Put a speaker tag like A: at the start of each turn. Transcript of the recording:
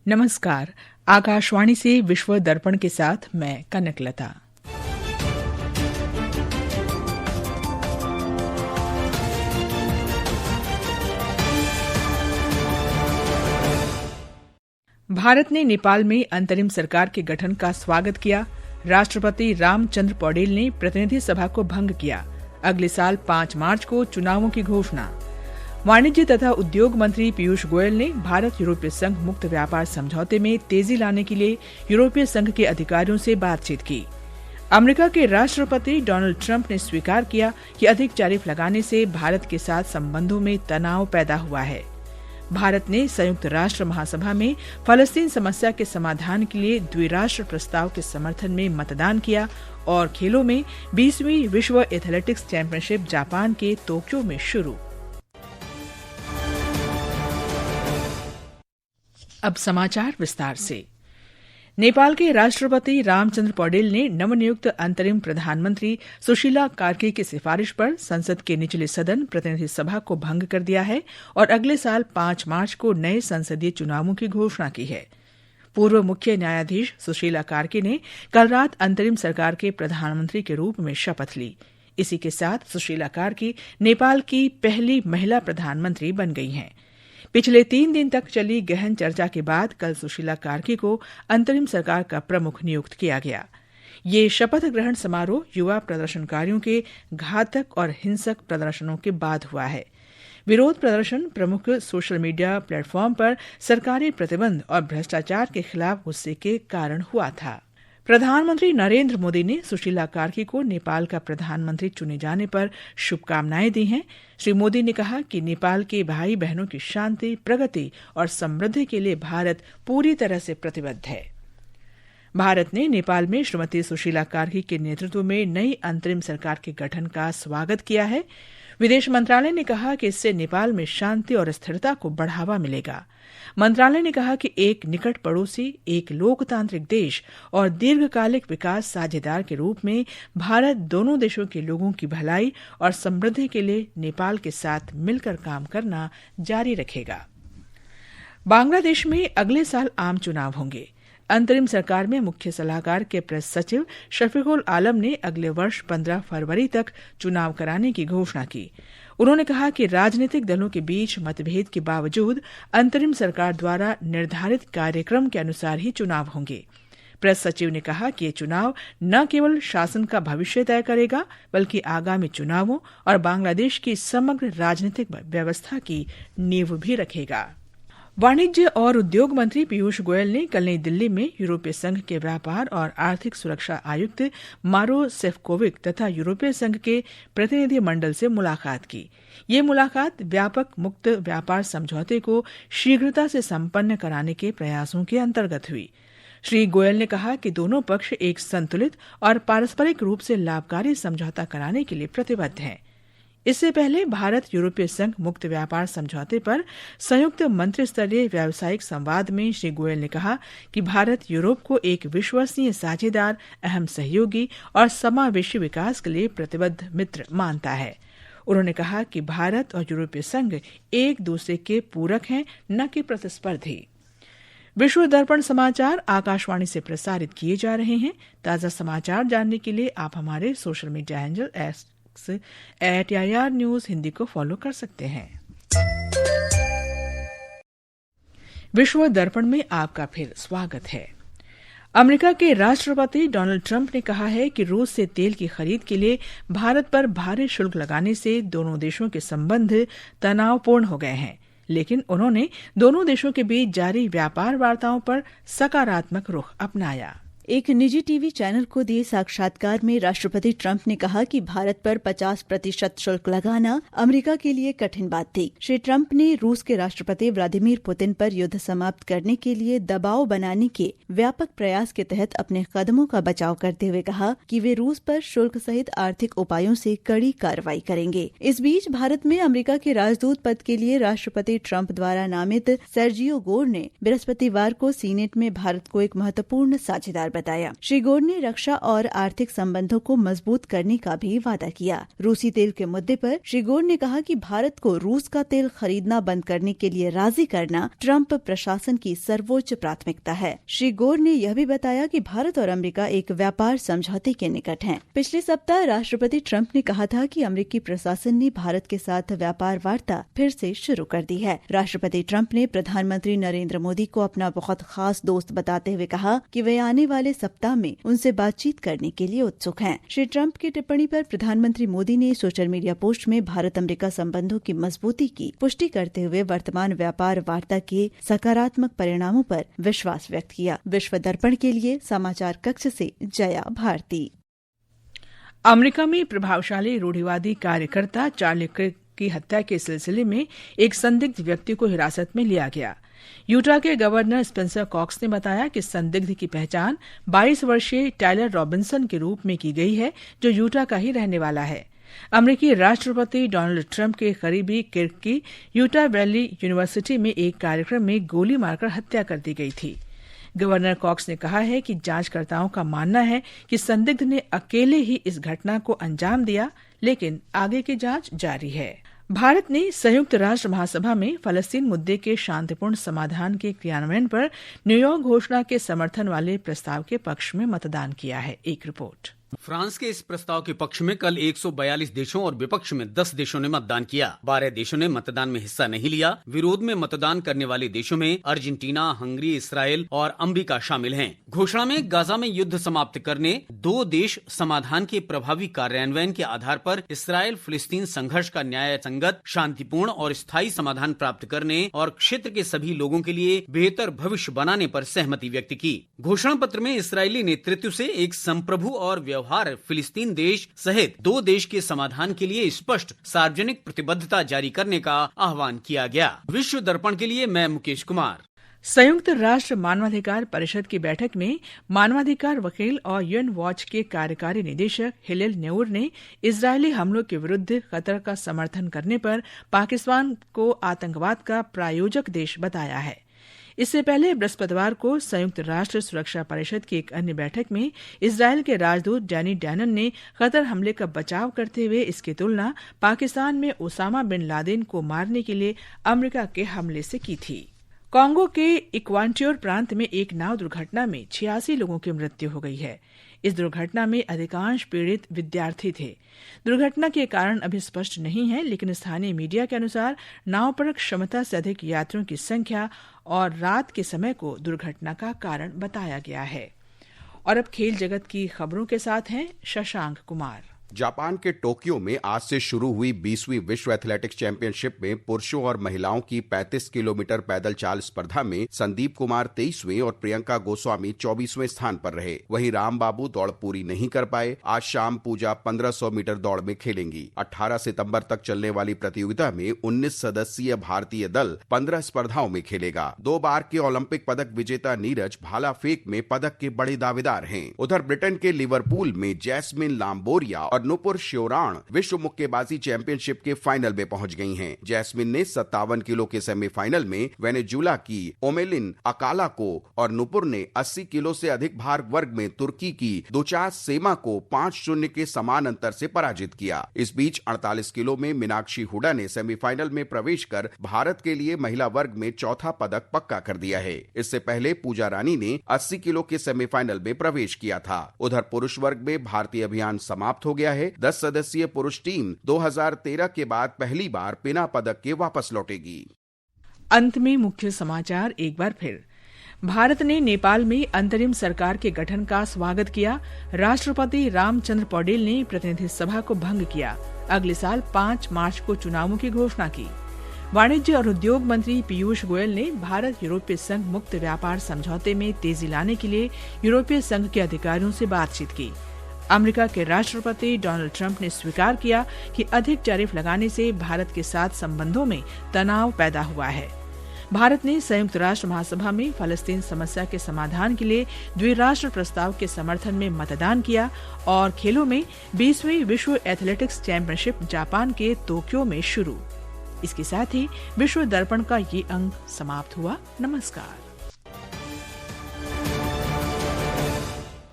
A: नमस्कार। आकाशवाणी से विश्व दर्पण के साथ मैं कनकलता। भारत ने नेपाल में अंतरिम सरकार के गठन का स्वागत किया। राष्ट्रपति रामचंद्र पौडेल ने प्रतिनिधि सभा को भंग किया। अगले साल 5 मार्च को चुनावों की घोषणा। वाणिज्य तथा उद्योग मंत्री पीयूष गोयल ने भारत यूरोपीय संघ मुक्त व्यापार समझौते में तेजी लाने के लिए यूरोपीय संघ के अधिकारियों से बातचीत की। अमेरिका के राष्ट्रपति डोनाल्ड ट्रंप ने स्वीकार किया कि अधिक टैरिफ लगाने से भारत के साथ संबंधों में तनाव पैदा हुआ है। भारत ने संयुक्त राष्ट्र महासभा में फलस्तीन समस्या के समाधान के लिए द्विराष्ट्र प्रस्ताव के समर्थन में मतदान किया और खेलों में 20वीं विश्व एथलेटिक्स चैंपियनशिप जापान के टोक्यो में शुरू। अब समाचार विस्तार से। नेपाल के राष्ट्रपति रामचंद्र पौडेल ने नवनियुक्त अंतरिम प्रधानमंत्री सुशीला कार्की की सिफारिश पर संसद के निचले सदन प्रतिनिधि सभा को भंग कर दिया है और अगले साल 5 मार्च को नए संसदीय चुनावों की घोषणा की है। पूर्व मुख्य न्यायाधीश सुशीला कार्की ने कल रात अंतरिम सरकार के प्रधानमंत्री के रूप में शपथ ली। इसी के साथ सुशीला कार्की नेपाल की पहली महिला प्रधानमंत्री बन गई हैं। पिछले 3 दिन तक चली गहन चर्चा के बाद कल सुशीला कार्की को अंतरिम सरकार का प्रमुख नियुक्त किया गया। ये शपथ ग्रहण समारोह युवा प्रदर्शनकारियों के घातक और हिंसक प्रदर्शनों के बाद हुआ है। विरोध प्रदर्शन प्रमुख सोशल मीडिया प्लेटफॉर्म पर सरकारी प्रतिबंध और भ्रष्टाचार के खिलाफ गुस्से के कारण हुआ था। प्रधानमंत्री नरेंद्र मोदी ने सुशीला कार्की को नेपाल का प्रधानमंत्री चुने जाने पर शुभकामनाएं दी हैं। श्री मोदी ने कहा कि नेपाल के भाई बहनों की शांति, प्रगति और समृद्धि के लिए भारत पूरी तरह से प्रतिबद्ध है। भारत ने नेपाल में श्रीमती सुशीला कार्की के नेतृत्व में नई अंतरिम सरकार के गठन का स्वागत किया है। विदेश मंत्रालय ने कहा कि इससे नेपाल में शांति और स्थिरता को बढ़ावा मिलेगा। मंत्रालय ने कहा कि एक निकट पड़ोसी, एक लोकतांत्रिक देश और दीर्घकालिक विकास साझेदार के रूप में भारत दोनों देशों के लोगों की भलाई और समृद्धि के लिए नेपाल के साथ मिलकर काम करना जारी रखेगा। बांग्लादेश में अगले साल आम चुनाव होंगे। अंतरिम सरकार में मुख्य सलाहकार के प्रेस सचिव शफीकुल आलम ने अगले वर्ष 15 फरवरी तक चुनाव कराने की घोषणा की। उन्होंने कहा कि राजनीतिक दलों के बीच मतभेद के बावजूद अंतरिम सरकार द्वारा निर्धारित कार्यक्रम के अनुसार ही चुनाव होंगे। प्रेस सचिव ने कहा कि ये चुनाव न केवल शासन का भविष्य तय करेगा, बल्कि आगामी चुनावों और बांग्लादेश की समग्र राजनीतिक व्यवस्था की नींव भी रखेगा। वाणिज्य और उद्योग मंत्री पीयूष गोयल ने कल नई दिल्ली में यूरोपीय संघ के व्यापार और आर्थिक सुरक्षा आयुक्त मारो सेफकोविक तथा यूरोपीय संघ के प्रतिनिधि मंडल से मुलाकात की। ये मुलाकात व्यापक मुक्त व्यापार समझौते को शीघ्रता से संपन्न कराने के प्रयासों के अंतर्गत हुई। श्री गोयल ने कहा कि दोनों पक्ष एक संतुलित और पारस्परिक रूप से लाभकारी समझौता कराने के लिए प्रतिबद्ध हैं। इससे पहले भारत यूरोपीय संघ मुक्त व्यापार समझौते पर संयुक्त मंत्रिस्तरीय व्यावसायिक संवाद में श्री गोयल ने कहा कि भारत यूरोप को एक विश्वसनीय साझेदार, अहम सहयोगी और समावेशी विकास के लिए प्रतिबद्ध मित्र मानता है। उन्होंने कहा कि भारत और यूरोपीय संघ एक दूसरे के पूरक हैं, न कि प्रतिस्पर्धी। विश्व दर्पण समाचार आकाशवाणी से प्रसारित किए जा रहे हैं। ताज़ा समाचार जानने के लिए आप हमारे social media handle @IR news Hindi को फॉलो कर सकते हैं। विश्व दर्पण में आपका फिर स्वागत है। अमेरिका के राष्ट्रपति डोनाल्ड ट्रंप ने कहा है कि रूस से तेल की खरीद के लिए भारत पर भारी शुल्क लगाने से दोनों देशों के संबंध तनावपूर्ण हो गए हैं, लेकिन उन्होंने दोनों देशों के बीच जारी व्यापार वार्ताओं पर सकारात्मक रुख अपनाया।
B: एक निजी टीवी चैनल को दिए साक्षात्कार में राष्ट्रपति ट्रंप ने कहा कि भारत पर 50% शुल्क लगाना अमेरिका के लिए कठिन बात थी। श्री ट्रंप ने रूस के राष्ट्रपति व्लादिमीर पुतिन पर युद्ध समाप्त करने के लिए दबाव बनाने के व्यापक प्रयास के तहत अपने कदमों का बचाव करते हुए कहा कि वे रूस पर शुल्क सहित आर्थिक उपायों से कड़ी कार्रवाई करेंगे। इस बीच भारत में अमेरिका के राजदूत पद के लिए राष्ट्रपति ट्रंप द्वारा नामित सर्जियो गोर ने बृहस्पतिवार को सीनेट में भारत को एक महत्वपूर्ण साझेदार बताया। श्री गोर ने रक्षा और आर्थिक संबंधों को मजबूत करने का भी वादा किया। रूसी तेल के मुद्दे पर श्री गोर ने कहा कि भारत को रूस का तेल खरीदना बंद करने के लिए राजी करना ट्रंप प्रशासन की सर्वोच्च प्राथमिकता है। श्री गोर ने यह भी बताया कि भारत और अमेरिका एक व्यापार समझौते के निकट हैं। पिछले सप्ताह राष्ट्रपति ट्रंप ने कहा था कि अमेरिकी प्रशासन ने भारत के साथ व्यापार वार्ता फिर से शुरू कर दी है। राष्ट्रपति ट्रंप ने प्रधानमंत्री नरेंद्र मोदी को अपना बहुत खास दोस्त बताते हुए कहा कि वे आने वाले सप्ताह में उनसे बातचीत करने के लिए उत्सुक हैं। श्री ट्रंप की टिप्पणी पर प्रधानमंत्री मोदी ने सोशल मीडिया पोस्ट में भारत अमेरिका संबंधों की मजबूती की पुष्टि करते हुए वर्तमान व्यापार वार्ता के सकारात्मक परिणामों पर विश्वास व्यक्त किया। विश्व दर्पण के लिए समाचार कक्ष से जया भारती।
A: अमेरिका में प्रभावशाली रूढ़िवादी कार्यकर्ता चार्ली क्रिक की हत्या के सिलसिले में एक संदिग्ध व्यक्ति को हिरासत में लिया गया। यूटा के गवर्नर स्पेंसर कॉक्स ने बताया कि संदिग्ध की पहचान 22 वर्षीय टायलर रॉबिन्सन के रूप में की गई है, जो यूटा का ही रहने वाला है। अमेरिकी राष्ट्रपति डोनाल्ड ट्रंप के करीबी किर्क की यूटा वैली यूनिवर्सिटी में एक कार्यक्रम में गोली मारकर हत्या कर दी गई थी। गवर्नर कॉक्स ने कहा है कि जांचकर्ताओं का मानना है कि संदिग्ध ने अकेले ही इस घटना को अंजाम दिया, लेकिन आगे की जांच जारी है। भारत ने संयुक्त राष्ट्र महासभा में फलस्तीन मुद्दे के शांतिपूर्ण समाधान के क्रियान्वयन पर न्यूयॉर्क घोषणा के समर्थन वाले प्रस्ताव के पक्ष में मतदान किया है। एक रिपोर्ट।
C: फ्रांस के इस प्रस्ताव के पक्ष में कल 142 देशों और विपक्ष में 10 देशों ने मतदान किया। 12 देशों ने मतदान में हिस्सा नहीं लिया। विरोध में मतदान करने वाले देशों में अर्जेंटीना, हंगरी, इसराइल और अमेरिका शामिल हैं। घोषणा में गाजा में युद्ध समाप्त करने, 2 देश समाधान के प्रभावी कार्यान्वयन के आधार पर इसराइल फिलिस्तीन संघर्ष का न्याय संगत, शांतिपूर्ण और स्थायी समाधान प्राप्त करने और क्षेत्र के सभी लोगों के लिए बेहतर भविष्य बनाने पर सहमति व्यक्त की। घोषणा पत्र में इसराइली नेतृत्व से एक संप्रभु और व्यवहार फिलिस्तीन देश सहित 2 देश के समाधान के लिए स्पष्ट सार्वजनिक प्रतिबद्धता जारी करने का आह्वान किया गया। विश्व दर्पण के लिए मैं मुकेश कुमार।
A: संयुक्त राष्ट्र मानवाधिकार परिषद की बैठक में मानवाधिकार वकील और यूएन वॉच के कार्यकारी निदेशक हिलेल नेउर ने इजरायली हमलों के विरुद्ध कतर का समर्थन करने पर पाकिस्तान को आतंकवाद का प्रायोजक देश बताया है। इससे पहले बृहस्पतिवार को संयुक्त राष्ट्र सुरक्षा परिषद की एक अन्य बैठक में इजरायल के राजदूत डैनी डैनन ने कतर हमले का बचाव करते हुए इसकी तुलना पाकिस्तान में ओसामा बिन लादेन को मारने के लिए अमेरिका के हमले से की थी। कांगो के इक्वांटियोर प्रांत में एक नाव दुर्घटना में 86 लोगों की मृत्यु हो गई है। इस दुर्घटना में अधिकांश पीड़ित विद्यार्थी थे। दुर्घटना के कारण अभी स्पष्ट नहीं है, लेकिन स्थानीय मीडिया के अनुसार नाव पर क्षमता से अधिक यात्रियों की संख्या और रात के समय को दुर्घटना का कारण बताया गया है। और अब खेल जगत की खबरों के साथ हैं शशांक कुमार।
D: जापान के टोक्यो में आज से शुरू हुई 20वीं विश्व एथलेटिक्स चैंपियनशिप में पुरुषों और महिलाओं की 35 किलोमीटर पैदल चाल स्पर्धा में संदीप कुमार 23वें और प्रियंका गोस्वामी 24वें स्थान पर रहे। वहीं राम बाबू दौड़ पूरी नहीं कर पाए। आज शाम पूजा 1500 मीटर दौड़ में खेलेंगी। 18 सितंबर तक चलने वाली प्रतियोगिता में 19 सदस्यीय भारतीय दल 15 स्पर्धाओं में खेलेगा। 2 बार के ओलंपिक पदक विजेता नीरज भाला फेंक में पदक के बड़े दावेदार हैं। उधर ब्रिटेन के लिवरपूल में जैस्मिन लाम्बोरिया और नुपुर श्योराण विश्व मुक्केबाजी चैंपियनशिप के फाइनल में पहुंच गई हैं। जैस्मिन ने 57 किलो के सेमीफाइनल में वेनेजुला की ओमेलिन अकाला को और नुपुर ने 80 किलो से अधिक भार वर्ग में तुर्की की दुचास सेमा को 5-0 के समान अंतर से पराजित किया। इस बीच 48 किलो में मीनाक्षी हुडा ने सेमीफाइनल में प्रवेश कर भारत के लिए महिला वर्ग में चौथा पदक पक्का कर दिया है। इससे पहले पूजा रानी ने 80 किलो के सेमीफाइनल में प्रवेश किया था। उधर पुरुष वर्ग में भारतीय अभियान समाप्त हो गया है। 10 सदस्यीय पुरुष टीम 2013 के बाद पहली बार बिना पदक के वापस लौटेगी।
A: अंत में मुख्य समाचार एक बार फिर। भारत ने नेपाल में अंतरिम सरकार के गठन का स्वागत किया। राष्ट्रपति रामचंद्र पौडेल ने प्रतिनिधि सभा को भंग किया। अगले साल 5 मार्च को चुनावों की घोषणा की। वाणिज्य और उद्योग मंत्री पीयूष गोयल ने भारत यूरोपीय संघ मुक्त व्यापार समझौते में तेजी लाने के लिए यूरोपीय संघ के अधिकारियों से बातचीत की। अमेरिका के राष्ट्रपति डोनाल्ड ट्रंप ने स्वीकार किया कि अधिक टैरिफ लगाने से भारत के साथ संबंधों में तनाव पैदा हुआ है। भारत ने संयुक्त राष्ट्र महासभा में फलस्तीन समस्या के समाधान के लिए द्विराष्ट्र प्रस्ताव के समर्थन में मतदान किया। और खेलों में 20वीं विश्व एथलेटिक्स चैंपियनशिप जापान के टोक्यो में शुरू। इसके साथ ही विश्व दर्पण का ये अंक समाप्त हुआ। नमस्कार।